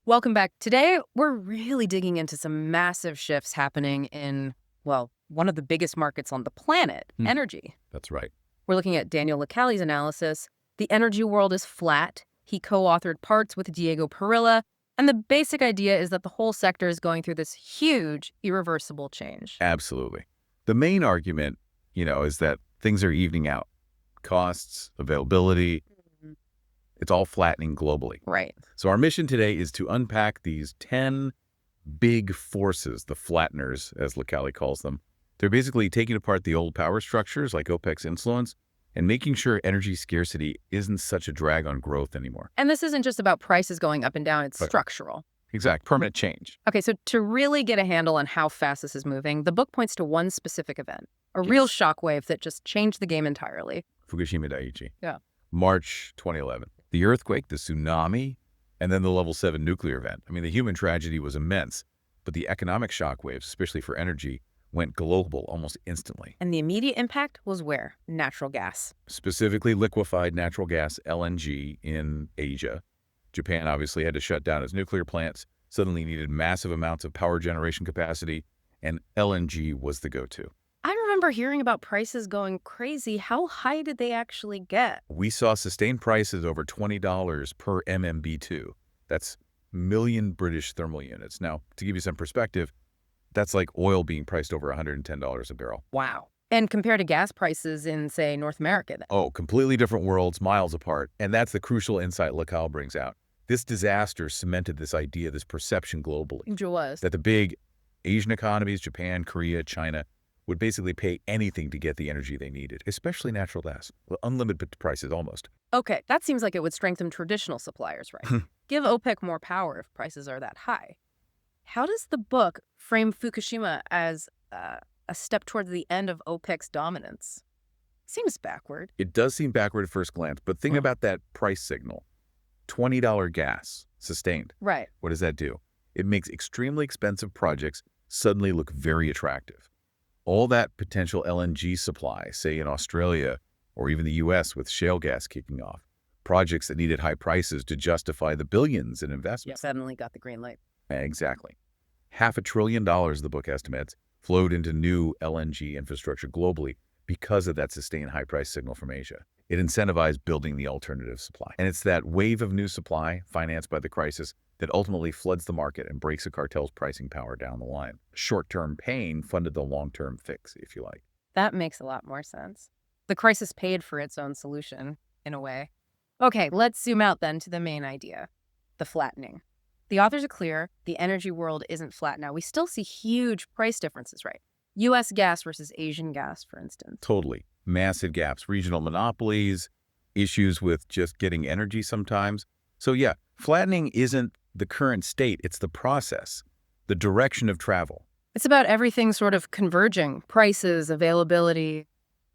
Welcome back. Today, we're really digging into some massive shifts happening in, well, one of the biggest markets on the planet, energy. That's right. We're looking at Daniel Lacalle's analysis. The energy world is flat. He co-authored parts with Diego Parrilla. And the basic idea is that the whole sector is going through this huge, irreversible change. Absolutely. The main argument, is that things are evening out. Costs, availability, it's all flattening globally. Right. So our mission today is to unpack these 10 big forces, the flatteners, as Lacalle calls them. They're basically taking apart the old power structures like OPEC's influence and making sure energy scarcity isn't such a drag on growth anymore. And this isn't just about prices going up and down, it's structural. Exact. Permanent change. Okay, so to really get a handle on how fast this is moving, the book points to one specific event, a real shockwave that just changed the game entirely. Fukushima Daiichi. Yeah. March 2011. The earthquake, the tsunami, and then the level 7 nuclear event. I mean, the human tragedy was immense, but the economic shockwaves, especially for energy, went global almost instantly. And the immediate impact was where? Natural gas. Specifically liquefied natural gas, LNG, in Asia. Japan obviously had to shut down its nuclear plants, suddenly needed massive amounts of power generation capacity, and LNG was the go-to. I remember hearing about prices going crazy. How high did they actually get? We saw sustained prices over $20 per MMB2. That's million British thermal units. Now, to give you some perspective, that's like oil being priced over $110 a barrel. Wow. And compared to gas prices in, say, North America then? Oh, completely different worlds, miles apart. And that's the crucial insight Lacalle brings out. This disaster cemented this idea, this perception globally. It was. That the big Asian economies, Japan, Korea, China, would basically pay anything to get the energy they needed, especially natural gas. Well, unlimited prices almost. Okay, that seems like it would strengthen traditional suppliers, right? Give OPEC more power if prices are that high. How does the book frame Fukushima as a step towards the end of OPEC's dominance? Seems backward. It does seem backward at first glance, but think about that price signal. $20 gas, sustained. Right. What does that do? It makes extremely expensive projects suddenly look very attractive. All that potential LNG supply, say in Australia or even the US with shale gas kicking off, projects that needed high prices to justify the billions in investments. Suddenly got the green light. Exactly. $500 billion, the book estimates, flowed into new LNG infrastructure globally because of that sustained high price signal from Asia. It incentivized building the alternative supply. And it's that wave of new supply financed by the crisis that ultimately floods the market and breaks a cartel's pricing power down the line. Short-term pain funded the long-term fix, if you like. That makes a lot more sense. The crisis paid for its own solution, in a way. Okay, let's zoom out then to the main idea, the flattening. The authors are clear, the energy world isn't flat now. We still see huge price differences, right? U.S. gas versus Asian gas, for instance. Totally. Massive gaps, regional monopolies, issues with just getting energy sometimes. So yeah, flattening isn't the current state, it's the process, the direction of travel. It's about everything sort of converging, prices, availability,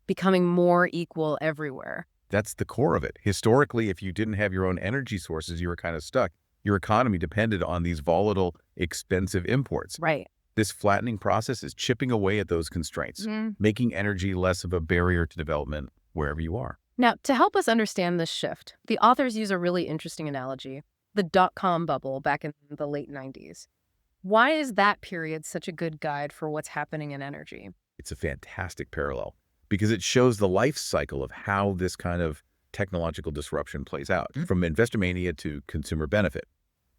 becoming more equal everywhere. That's the core of it. Historically, if you didn't have your own energy sources, you were kind of stuck. Your economy depended on these volatile, expensive imports. Right. This flattening process is chipping away at those constraints, making energy less of a barrier to development wherever you are. Now, to help us understand this shift, the authors use a really interesting analogy, the dot-com bubble back in the late 90s. Why is that period such a good guide for what's happening in energy? It's a fantastic parallel because it shows the life cycle of how this kind of technological disruption plays out, from investor mania to consumer benefit.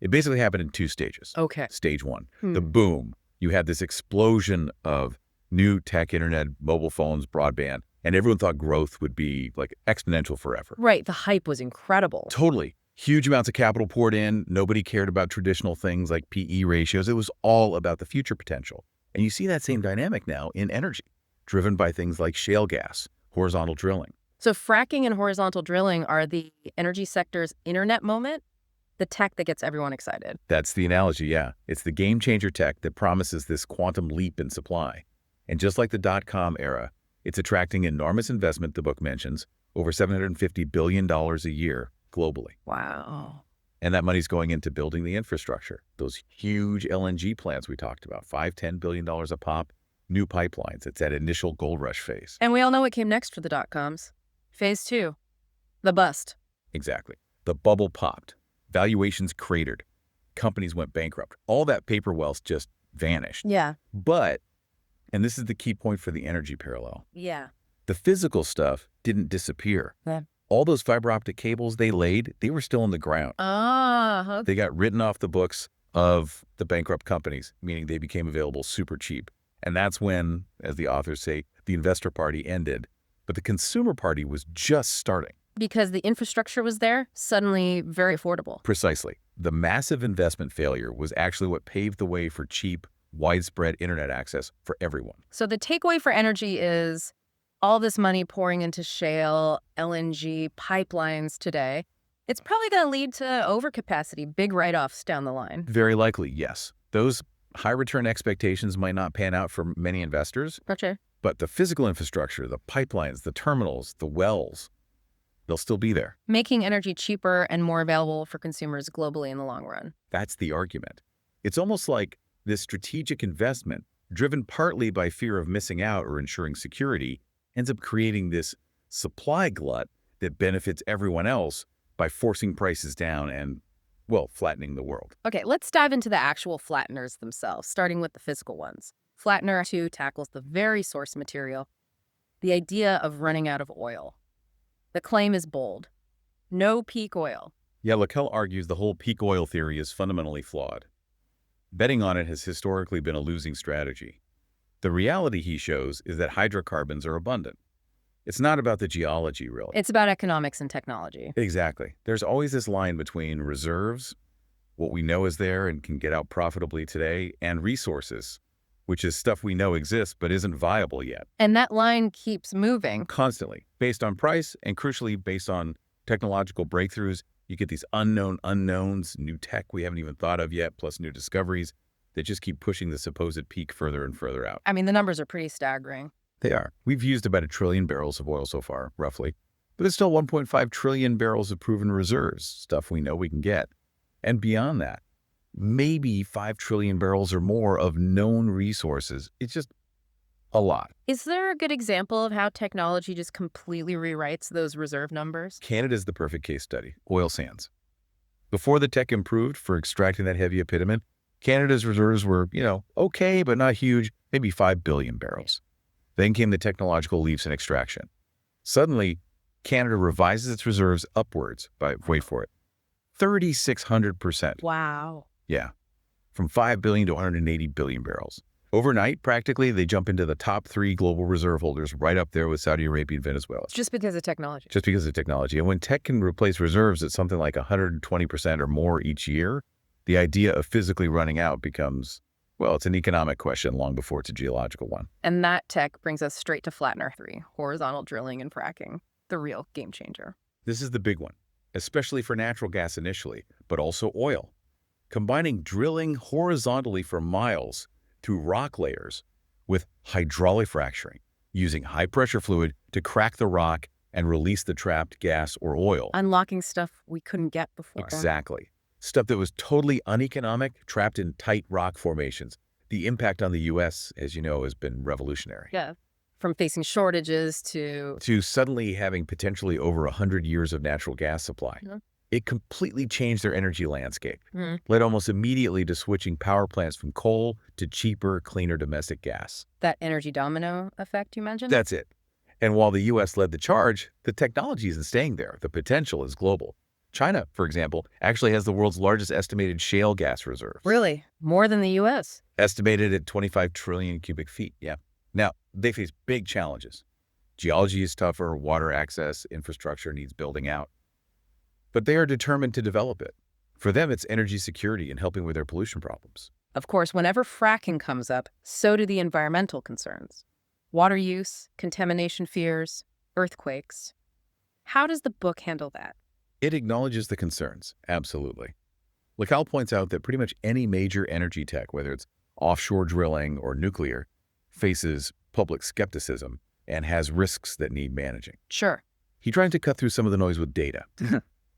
It basically happened in 2 stages. Okay. Stage 1, the boom. You had this explosion of new tech, internet, mobile phones, broadband, and everyone thought growth would be like exponential forever. Right. The hype was incredible. Totally. Huge amounts of capital poured in. Nobody cared about traditional things like PE ratios. It was all about the future potential. And you see that same dynamic now in energy, driven by things like shale gas, horizontal drilling. So fracking and horizontal drilling are the energy sector's internet moment? The tech that gets everyone excited. That's the analogy, yeah. It's the game-changer tech that promises this quantum leap in supply. And just like the dot-com era, it's attracting enormous investment, the book mentions, over $750 billion a year globally. Wow. And that money's going into building the infrastructure. Those huge LNG plants we talked about, $5–10 billion a pop, new pipelines. It's that initial gold rush phase. And we all know what came next for the dot-coms. Phase 2. The bust. Exactly. The bubble popped. Valuations cratered. Companies went bankrupt. All that paper wealth just vanished. Yeah. But, and this is the key point for the energy parallel, Yeah. the physical stuff didn't disappear. Yeah. All those fiber optic cables they laid, they were still in the ground. Okay. They got written off the books of the bankrupt companies, meaning they became available super cheap. And that's when, as the authors say, the investor party ended. But the consumer party was just starting. Because the infrastructure was there, suddenly very affordable. Precisely. The massive investment failure was actually what paved the way for cheap, widespread internet access for everyone. So the takeaway for energy is all this money pouring into shale, LNG, pipelines today. It's probably going to lead to overcapacity, big write-offs down the line. Very likely, yes. Those high return expectations might not pan out for many investors, Okay. but the physical infrastructure, the pipelines, the terminals, the wells, they'll still be there. Making energy cheaper and more available for consumers globally in the long run. That's the argument. It's almost like this strategic investment, driven partly by fear of missing out or ensuring security, ends up creating this supply glut that benefits everyone else by forcing prices down and, well, flattening the world. Okay, let's dive into the actual flatteners themselves, starting with the physical ones. Flattener 2 tackles the very source material, the idea of running out of oil. The claim is bold. No peak oil. Yeah, Lacalle argues the whole peak oil theory is fundamentally flawed. Betting on it has historically been a losing strategy. The reality, he shows, is that hydrocarbons are abundant. It's not about the geology, really. It's about economics and technology. Exactly. There's always this line between reserves, what we know is there and can get out profitably today, and resources, which is stuff we know exists but isn't viable yet. And that line keeps moving. Constantly, based on price and crucially based on technological breakthroughs. You get these unknown unknowns, new tech we haven't even thought of yet, plus new discoveries that just keep pushing the supposed peak further and further out. I mean, the numbers are pretty staggering. They are. We've used about 1 trillion barrels of oil so far, roughly. But there's still 1.5 trillion barrels of proven reserves, stuff we know we can get. And beyond that, maybe 5 trillion barrels or more of known resources. It's just a lot. Is there a good example of how technology just completely rewrites those reserve numbers? Canada's the perfect case study, oil sands. Before the tech improved for extracting that heavy bitumen, Canada's reserves were, okay, but not huge, maybe 5 billion barrels. Then came the technological leaps in extraction. Suddenly, Canada revises its reserves upwards by, wait for it, 3,600%. Wow. Yeah, from 5 billion to 180 billion barrels. Overnight, practically, they jump into the top 3 global reserve holders, right up there with Saudi Arabia and Venezuela. Just because of technology. Just because of technology. And when tech can replace reserves at something like 120% or more each year, the idea of physically running out becomes, well, it's an economic question long before it's a geological one. And that tech brings us straight to Flattener 3, horizontal drilling and fracking, the real game changer. This is the big one, especially for natural gas initially, but also oil. Combining drilling horizontally for miles through rock layers with hydraulic fracturing, using high-pressure fluid to crack the rock and release the trapped gas or oil. Unlocking stuff we couldn't get before. Exactly. Stuff that was totally uneconomic, trapped in tight rock formations. The impact on the U.S., as you know, has been revolutionary. Yeah. From facing shortages to suddenly having potentially over 100 years of natural gas supply. Yeah. It completely changed their energy landscape, Mhm. led almost immediately to switching power plants from coal to cheaper, cleaner domestic gas. that energy domino effect you mentioned. That's it. And while the U.S. led the charge, the technology isn't staying there. The potential is global. China, for example, actually has the world's largest estimated shale gas reserves. Really? More than the U.S.? Estimated at 25 trillion cubic feet, yeah. Now, they face big challenges. Geology is tougher, water access, infrastructure needs building out. But they are determined to develop it. For them, it's energy security and helping with their pollution problems. Of course, whenever fracking comes up, so do the environmental concerns. Water use, contamination fears, earthquakes. How does the book handle that? It acknowledges the concerns, absolutely. Lacalle points out that pretty much any major energy tech, whether it's offshore drilling or nuclear, faces public skepticism and has risks that need managing. Sure. He tried to cut through some of the noise with data.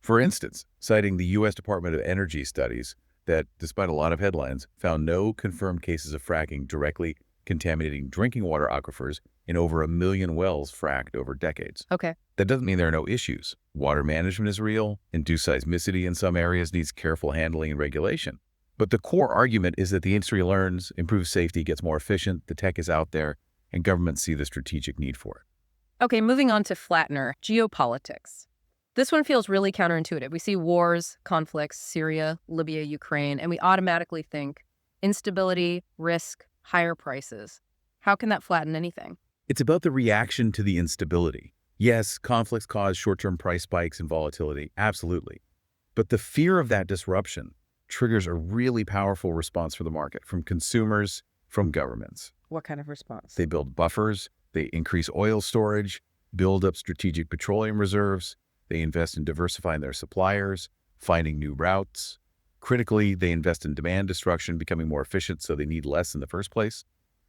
For instance, citing the U.S. Department of Energy studies that, despite a lot of headlines, found no confirmed cases of fracking directly contaminating drinking water aquifers in over 1 million wells fracked over decades. Okay. That doesn't mean there are no issues. Water management is real. Induced seismicity in some areas needs careful handling and regulation. But the core argument is that the industry learns, improves safety, gets more efficient, the tech is out there, and governments see the strategic need for it. Okay, moving on to flattener, geopolitics. This one feels really counterintuitive. We see wars, conflicts, Syria, Libya, Ukraine, and we automatically think instability, risk, higher prices. How can that flatten anything? It's about the reaction to the instability. Yes, conflicts cause short-term price spikes and volatility, absolutely. But the fear of that disruption triggers a really powerful response for the market, from consumers, from governments. What kind of response? They build buffers, they increase oil storage, build up strategic petroleum reserves, they invest in diversifying their suppliers, finding new routes. Critically, they invest in demand destruction, becoming more efficient so they need less in the first place.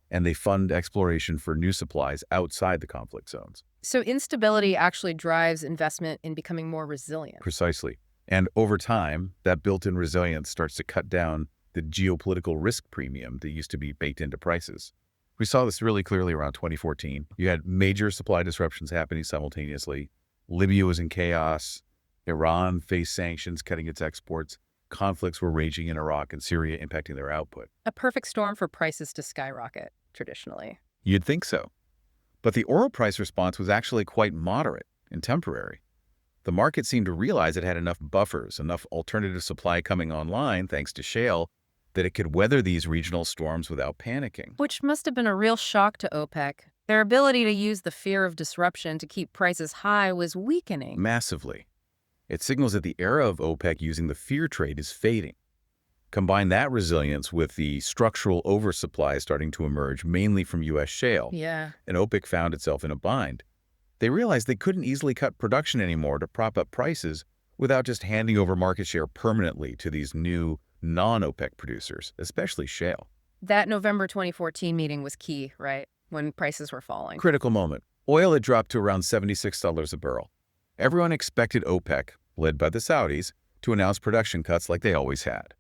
And they fund exploration for new supplies outside the conflict zones. So instability actually drives investment in becoming more resilient. Precisely. And over time, that built-in resilience starts to cut down the geopolitical risk premium that used to be baked into prices. We saw this really clearly around 2014. You had major supply disruptions happening simultaneously. Libya was in chaos. Iran faced sanctions, cutting its exports. Conflicts were raging in Iraq and Syria, impacting their output. A perfect storm for prices to skyrocket, traditionally. You'd think so. But the oil price response was actually quite moderate and temporary. The market seemed to realize it had enough buffers, enough alternative supply coming online, thanks to shale, that it could weather these regional storms without panicking. Which must have been a real shock to OPEC. Their ability to use the fear of disruption to keep prices high was weakening. Massively. It signals that the era of OPEC using the fear trade is fading. Combine that resilience with the structural oversupply starting to emerge, mainly from U.S. shale. Yeah. And OPEC found itself in a bind. They realized they couldn't easily cut production anymore to prop up prices without just handing over market share permanently to these new non-OPEC producers, especially shale. That November 2014 meeting was key, right? When prices were falling. Critical moment. Oil had dropped to around $76 a barrel. Everyone expected OPEC, led by the Saudis, to announce production cuts like they always had.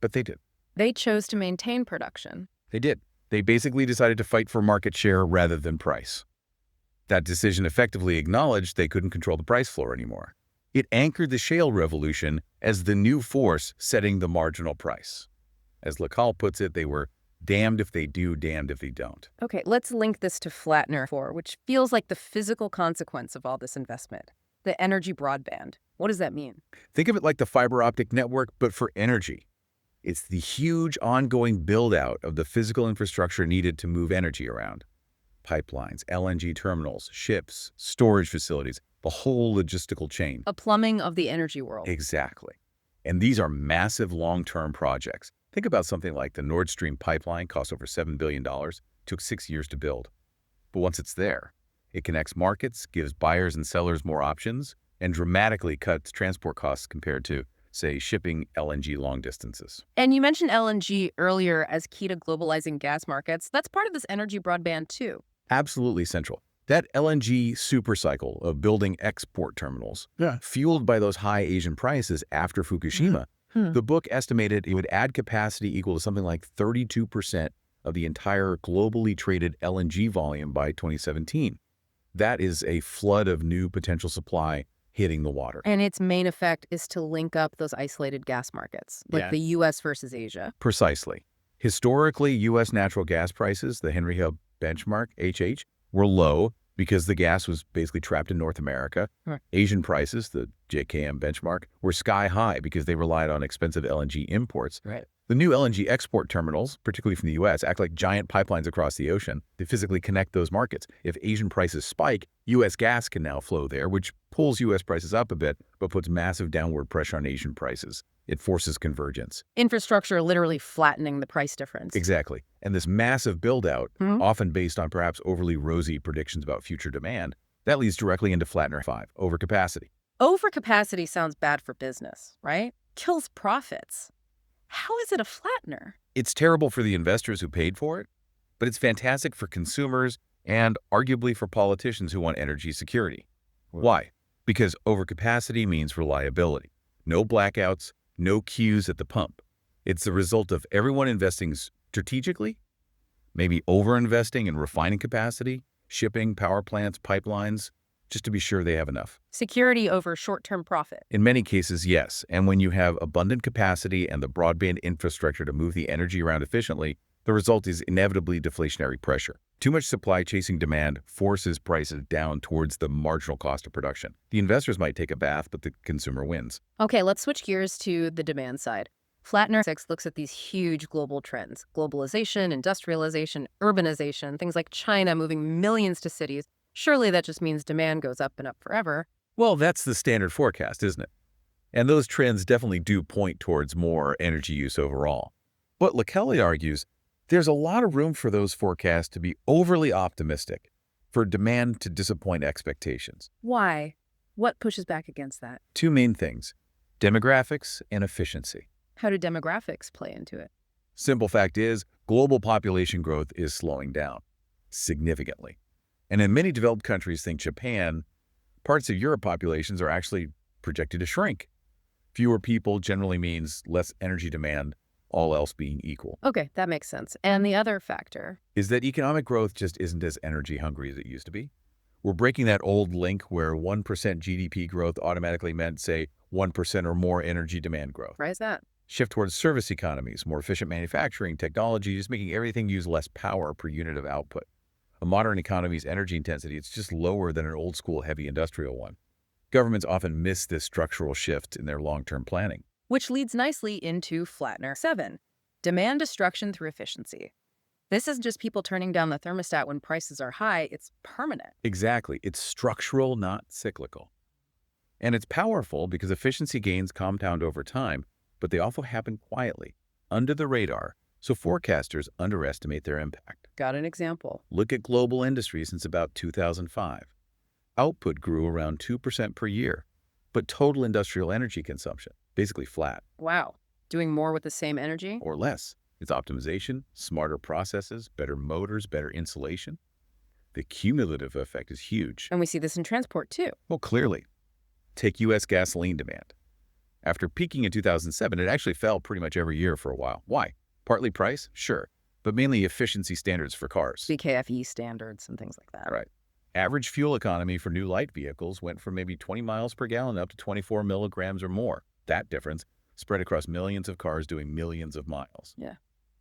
But they did. They chose to maintain production. They did. They basically decided to fight for market share rather than price. That decision effectively acknowledged they couldn't control the price floor anymore. It anchored the shale revolution as the new force setting the marginal price. As Lacalle puts it, they were damned if they do, damned if they don't. Okay, let's link this to flattener 4, which feels like the physical consequence of all this investment. The energy broadband. What does that mean? Think of it like the fiber optic network, but for energy. It's the huge ongoing build-out of the physical infrastructure needed to move energy around. Pipelines, LNG terminals, ships, storage facilities, the whole logistical chain. A plumbing of the energy world. Exactly. And these are massive long-term projects. Think about something like the Nord Stream pipeline, cost over $7 billion, took 6 years to build. But once it's there, it connects markets, gives buyers and sellers more options, and dramatically cuts transport costs compared to, say, shipping LNG long distances. And you mentioned LNG earlier as key to globalizing gas markets. That's part of this energy broadband too. Absolutely central. That LNG supercycle of building export terminals, fueled by those high Asian prices after Fukushima, the book estimated it would add capacity equal to something like 32% of the entire globally traded LNG volume by 2017. That is a flood of new potential supply hitting the water. And its main effect is to link up those isolated gas markets, like the U.S. versus Asia. Precisely. Historically, U.S. natural gas prices, the Henry Hub benchmark, HH, were low because the gas was basically trapped in North America. Right. Asian prices, the JKM benchmark, were sky high because they relied on expensive LNG imports. Right. The new LNG export terminals, particularly from the U.S., act like giant pipelines across the ocean. They physically connect those markets. If Asian prices spike, U.S. gas can now flow there, which pulls U.S. prices up a bit, but puts massive downward pressure on Asian prices. It forces convergence. Infrastructure literally flattening the price difference. Exactly. And this massive build-out, often based on perhaps overly rosy predictions about future demand, that leads directly into flattener 5, overcapacity. Overcapacity sounds bad for business, right? Kills profits. How is it a flattener? It's terrible for the investors who paid for it, but it's fantastic for consumers and arguably for politicians who want energy security. Why? Because overcapacity means reliability. No blackouts, no queues at the pump. It's the result of everyone investing strategically, Maybe overinvesting in refining capacity, shipping, power plants, pipelines, just to be sure they have enough. Security over short-term profit. In many cases, yes. And when you have abundant capacity and the broadband infrastructure to move the energy around efficiently, the result is inevitably deflationary pressure. Too much supply chasing demand forces prices down towards the marginal cost of production. The investors might take a bath, but the consumer wins. Okay, let's switch gears to the demand side. Flattener 6 looks at these huge global trends: globalization, industrialization, urbanization, things like China moving millions to cities. Surely that just means demand goes up and up forever. Well, that's the standard forecast, isn't it? And those trends definitely do point towards more energy use overall. But Lacalle argues there's a lot of room for those forecasts to be overly optimistic, for demand to disappoint expectations. Why? What pushes back against that? Two main things: demographics and efficiency. How do demographics play into it? Simple fact is, global population growth is slowing down significantly. And in many developed countries, think Japan, parts of Europe populations are actually projected to shrink. Fewer people generally means less energy demand, all else being equal. Okay, that makes sense. And the other factor? Is that economic growth just isn't as energy hungry as it used to be. We're breaking that old link where 1% GDP growth automatically meant, say, 1% or more energy demand growth. Why is that? Shift towards service economies, more efficient manufacturing, technology, just making everything use less power per unit of output. A modern economy's energy intensity, it's just lower than an old-school heavy industrial one. Governments often miss this structural shift in their long-term planning. Which leads nicely into Flattener 7, demand destruction through efficiency. This isn't just people turning down the thermostat when prices are high, it's permanent. Exactly. It's structural, not cyclical. And it's powerful because efficiency gains compound over time, but they also happen quietly, under the radar, so forecasters underestimate their impact. Got an example? Look at global industry since about 2005. Output grew around 2% per year, but total industrial energy consumption, basically flat. Wow. Doing more with the same energy? Or less. It's optimization, smarter processes, better motors, better insulation. The cumulative effect is huge. And we see this in transport too. Well, clearly. Take U.S. gasoline demand. After peaking in 2007, it actually fell pretty much every year for a while. Why? Partly price? Sure. But mainly efficiency standards for cars. BKFE standards and things like that. Right. Average fuel economy for new light vehicles went from maybe 20 miles per gallon up to 24 milligrams or more. That difference spread across millions of cars doing millions of miles. Yeah.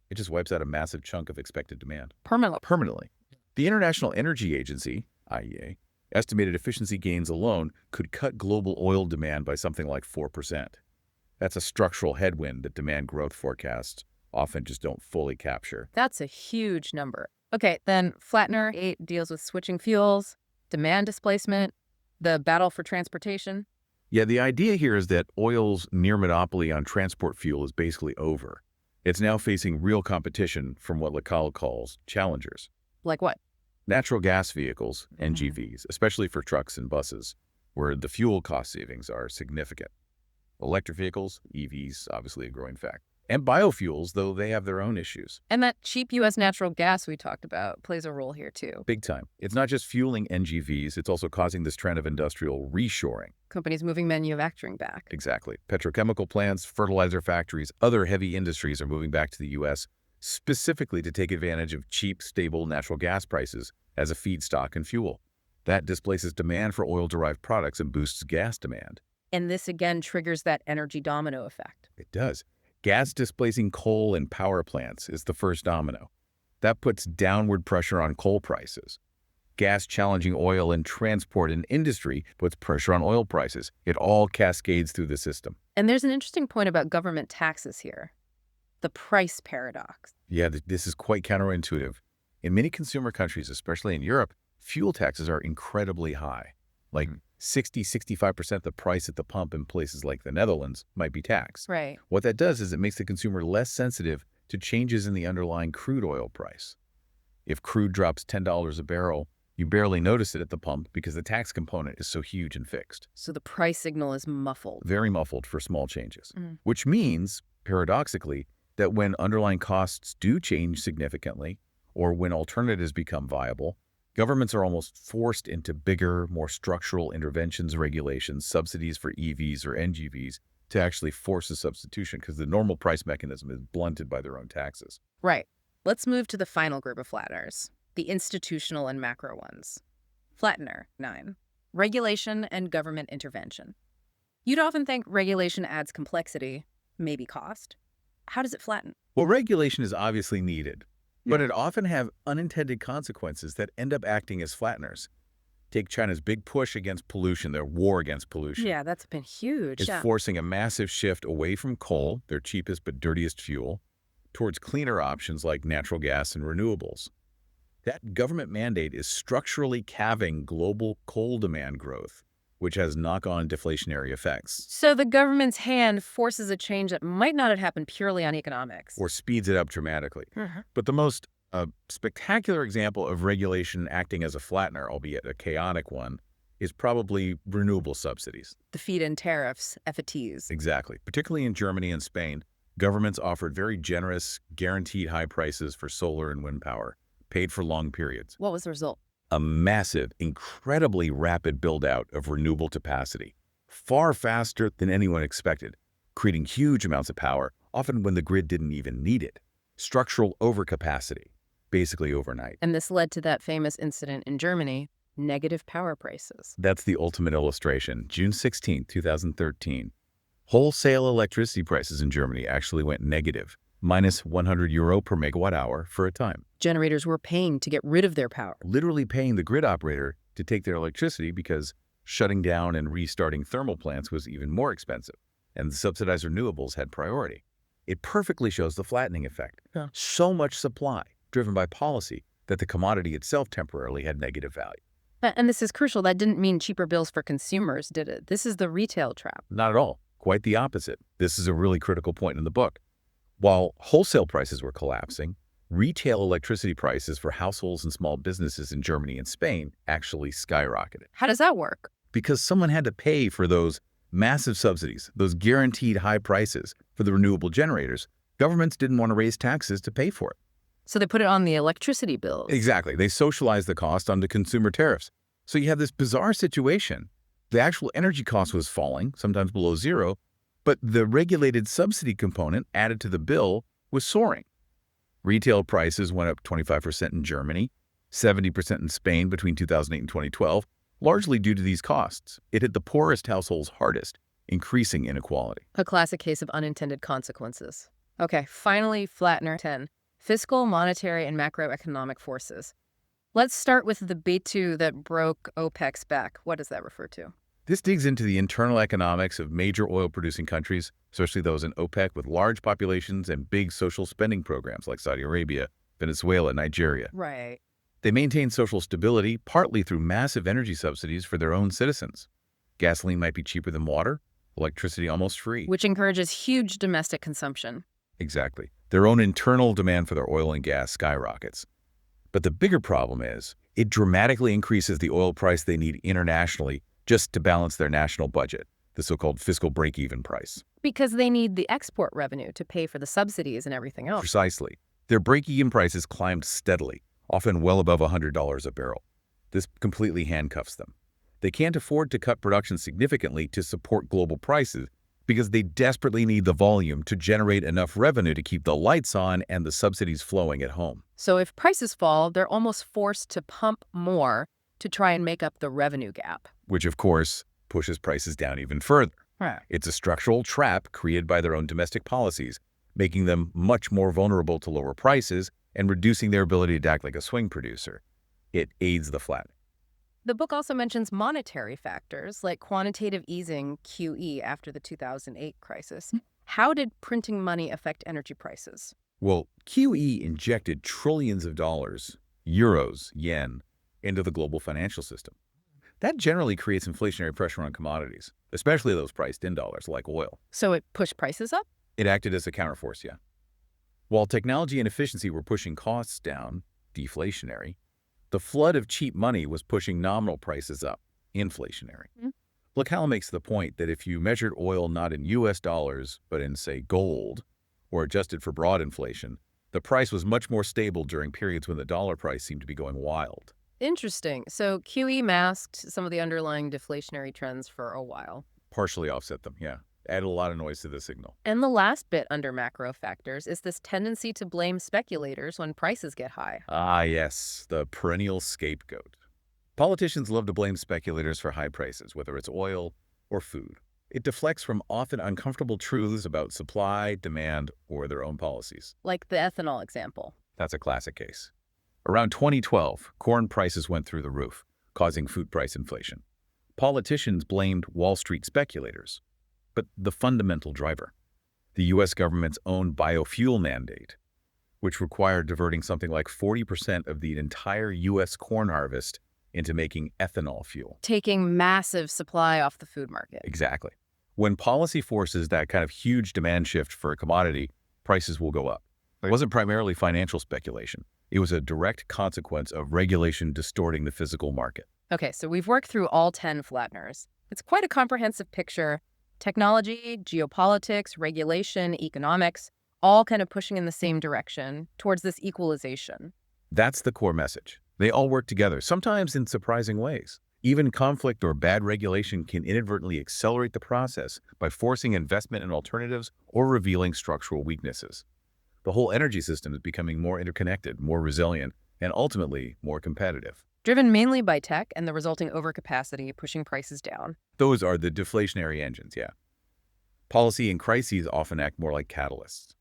It just wipes out a massive chunk of expected demand. Permanently. The International Energy Agency, IEA, estimated efficiency gains alone could cut global oil demand by something like 4%. That's a structural headwind that demand growth forecasts often just don't fully capture. That's a huge number. Okay, then Flattener 8 deals with switching fuels, demand displacement, the battle for transportation. Yeah, the idea here is that oil's near monopoly on transport fuel is basically over. It's now facing real competition from what Lacalle calls challengers. Like what? Natural gas vehicles, NGVs, especially for trucks and buses, where the fuel cost savings are significant. Electric vehicles, EVs, obviously a growing fact. And biofuels, though they have their own issues. And that cheap U.S. natural gas we talked about plays a role here too. Big time. It's not just fueling NGVs, it's also causing this trend of industrial reshoring. Companies moving manufacturing back. Exactly. Petrochemical plants, fertilizer factories, other heavy industries are moving back to the U.S. specifically to take advantage of cheap, stable natural gas prices as a feedstock and fuel. That displaces demand for oil-derived products and boosts gas demand. And this again triggers that energy domino effect. It does. Gas displacing coal and power plants is the first domino. That puts downward pressure on coal prices. Gas challenging oil in transport and industry puts pressure on oil prices. It all cascades through the system. And there's an interesting point about government taxes here. The price paradox. Yeah, this is quite counterintuitive. In many consumer countries, especially in Europe, fuel taxes are incredibly high. Like 60–65% the price at the pump in places like the Netherlands might be taxed. Right. What that does is it makes the consumer less sensitive to changes in the underlying crude oil price. If crude drops $10 a barrel, you barely notice it at the pump because the tax component is so huge and fixed. So the price signal is muffled. Very muffled for small changes. Which means, paradoxically, that when underlying costs do change significantly, or when alternatives become viable, governments are almost forced into bigger, more structural interventions, regulations, subsidies for EVs or NGVs to actually force a substitution because the normal price mechanism is blunted by their own taxes. Right. Let's move to the final group of flatteners, the institutional and macro ones. Flattener 9. Regulation and government intervention. You'd often think regulation adds complexity, maybe cost. How does it flatten? Well, regulation is obviously needed, but Yeah. it often have unintended consequences that end up acting as flatteners. Take China's big push against pollution, their war against pollution. Yeah, that's been huge. Is Yeah. forcing a massive shift away from coal, their cheapest but dirtiest fuel, towards cleaner options like natural gas and renewables. That government mandate is structurally calving global coal demand growth, which has knock-on deflationary effects, So the government's hand forces a change that might not have happened purely on economics. or speeds it up dramatically. Mhm. But the most spectacular example of regulation acting as a flattener, albeit a chaotic one, is probably renewable subsidies. The feed-in tariffs, FETs. Exactly. Particularly in Germany and Spain, governments offered very generous, guaranteed high prices for solar and wind power, paid for long periods. What was the result? A massive, incredibly rapid build-out of renewable capacity, far faster than anyone expected, creating huge amounts of power, often when the grid didn't even need it. Structural overcapacity, basically overnight. And this led to that famous incident in Germany, negative power prices. That's the ultimate illustration. June 16, 2013. Wholesale electricity prices in Germany actually went negative, minus €100 per megawatt hour for a time. Generators were paying to get rid of their power. Literally paying the grid operator to take their electricity because shutting down and restarting thermal plants was even more expensive, and the subsidized renewables had priority. It perfectly shows the flattening effect. Yeah. So much supply, driven by policy, that the commodity itself temporarily had negative value. And this is crucial. That didn't mean cheaper bills for consumers, did it? This is the retail trap. Not at all. Quite the opposite. This is a really critical point in the book. While wholesale prices were collapsing, retail electricity prices for households and small businesses in Germany and Spain actually skyrocketed. How does that work? Because someone had to pay for those massive subsidies, those guaranteed high prices for the renewable generators. Governments didn't want to raise taxes to pay for it. So they put it on the electricity bills. Exactly. They socialized the cost onto consumer tariffs. So you have this bizarre situation. The actual energy cost was falling, sometimes below zero, but the regulated subsidy component added to the bill was soaring. Retail prices went up 25% in Germany, 70% in Spain between 2008 and 2012, largely due to these costs. It hit the poorest households hardest, increasing inequality. A classic case of unintended consequences. Okay, finally, Flattener 10. Fiscal, monetary, and macroeconomic forces. Let's start with the B2 that broke OPEC's back. What does that refer to? This digs into the internal economics of major oil-producing countries, especially those in OPEC with large populations and big social spending programs like Saudi Arabia, Venezuela, Nigeria. Right. They maintain social stability partly through massive energy subsidies for their own citizens. Gasoline might be cheaper than water, electricity almost free. Which encourages huge domestic consumption. Exactly. Their own internal demand for their oil and gas skyrockets. But the bigger problem is it dramatically increases the oil price they need internationally just to balance their national budget, the so-called fiscal break-even price. Because they need the export revenue to pay for the subsidies and everything else. Precisely. Their break-even prices climbed steadily, often well above $100 a barrel. This completely handcuffs them. They can't afford to cut production significantly to support global prices because they desperately need the volume to generate enough revenue to keep the lights on and the subsidies flowing at home. So if prices fall, they're almost forced to pump more to try and make up the revenue gap. Which, of course, pushes prices down even further. Right. It's a structural trap created by their own domestic policies, making them much more vulnerable to lower prices and reducing their ability to act like a swing producer. It aids the flattening. The book also mentions monetary factors like quantitative easing, QE, after the 2008 crisis. How did printing money affect energy prices? Well, QE injected trillions of dollars, euros, yen, into the global financial system. That generally creates inflationary pressure on commodities, especially those priced in dollars like oil. So it pushed prices up? It acted as a counterforce, yeah. While technology and efficiency were pushing costs down, deflationary, the flood of cheap money was pushing nominal prices up, inflationary. Lacalle makes the point that if you measured oil not in US dollars, but in, say, gold, or adjusted for broad inflation, the price was much more stable during periods when the dollar price seemed to be going wild. Interesting. So QE masked some of the underlying deflationary trends for a while. Partially offset them, yeah. Added a lot of noise to the signal. And the last bit under macro factors is this tendency to blame speculators when prices get high. Ah, yes, the perennial scapegoat. Politicians love to blame speculators for high prices, whether it's oil or food. It deflects from often uncomfortable truths about supply, demand, or their own policies. Like the ethanol example. That's a classic case. Around 2012, corn prices went through the roof, causing food price inflation. Politicians blamed Wall Street speculators. But the fundamental driver, the U.S. government's own biofuel mandate, which required diverting something like 40% of the entire U.S. corn harvest into making ethanol fuel. Taking massive supply off the food market. Exactly. When policy forces that kind of huge demand shift for a commodity, prices will go up. It wasn't primarily financial speculation. It was a direct consequence of regulation distorting the physical market. Okay, so we've worked through all 10 flatteners. It's quite a comprehensive picture. Technology, geopolitics, regulation, economics, all kind of pushing in the same direction towards this equalization. That's the core message. They all work together, sometimes in surprising ways. Even conflict or bad regulation can inadvertently accelerate the process by forcing investment in alternatives or revealing structural weaknesses. The whole energy system is becoming more interconnected, more resilient, and ultimately more competitive. Driven mainly by tech and the resulting overcapacity pushing prices down. Those are the deflationary engines, yeah. Policy and crises often act more like catalysts.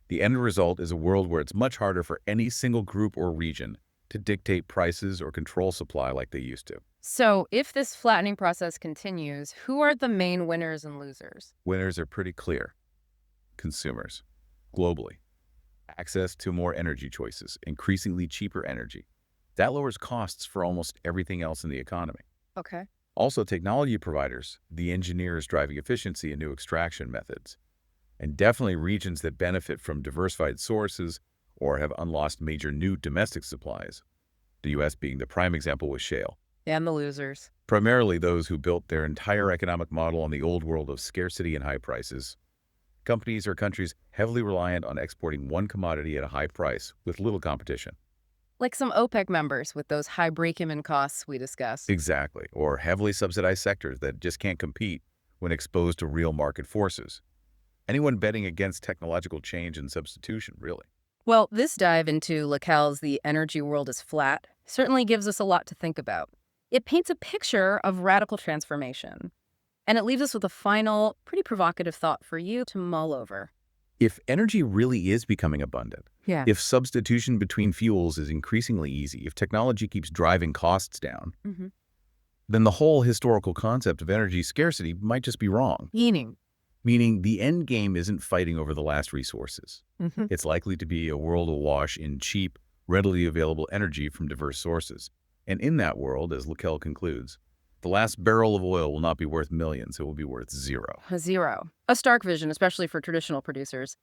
The end result is a world where it's much harder for any single group or region to dictate prices or control supply like they used to. So if this flattening process continues, who are the main winners and losers? Winners are pretty clear. Consumers, globally. Access to more energy choices, increasingly cheaper energy. That lowers costs for almost everything else in the economy. Okay. Also, technology providers, the engineers driving efficiency and new extraction methods. And definitely regions that benefit from diversified sources or have unlocked major new domestic supplies. The U.S. being the prime example with shale. And the losers. Primarily those who built their entire economic model on the old world of scarcity and high prices. Companies or countries heavily reliant on exporting one commodity at a high price with little competition. Like some OPEC members with those high break-even costs we discussed. Exactly. Or heavily subsidized sectors that just can't compete when exposed to real market forces. Anyone betting against technological change and substitution, really. Well, this dive into Lacalle's The Energy World is Flat certainly gives us a lot to think about. It paints a picture of radical transformation. And it leaves us with a final, pretty provocative thought for you to mull over. If energy really is becoming abundant, Yeah. if substitution between fuels is increasingly easy, if technology keeps driving costs down, then the whole historical concept of energy scarcity might just be wrong. Meaning the end game isn't fighting over the last resources. It's likely to be a world awash in cheap, readily available energy from diverse sources. And in that world, as Lacalle concludes, the last barrel of oil will not be worth millions, it will be worth zero. Zero. A stark vision, especially for traditional producers.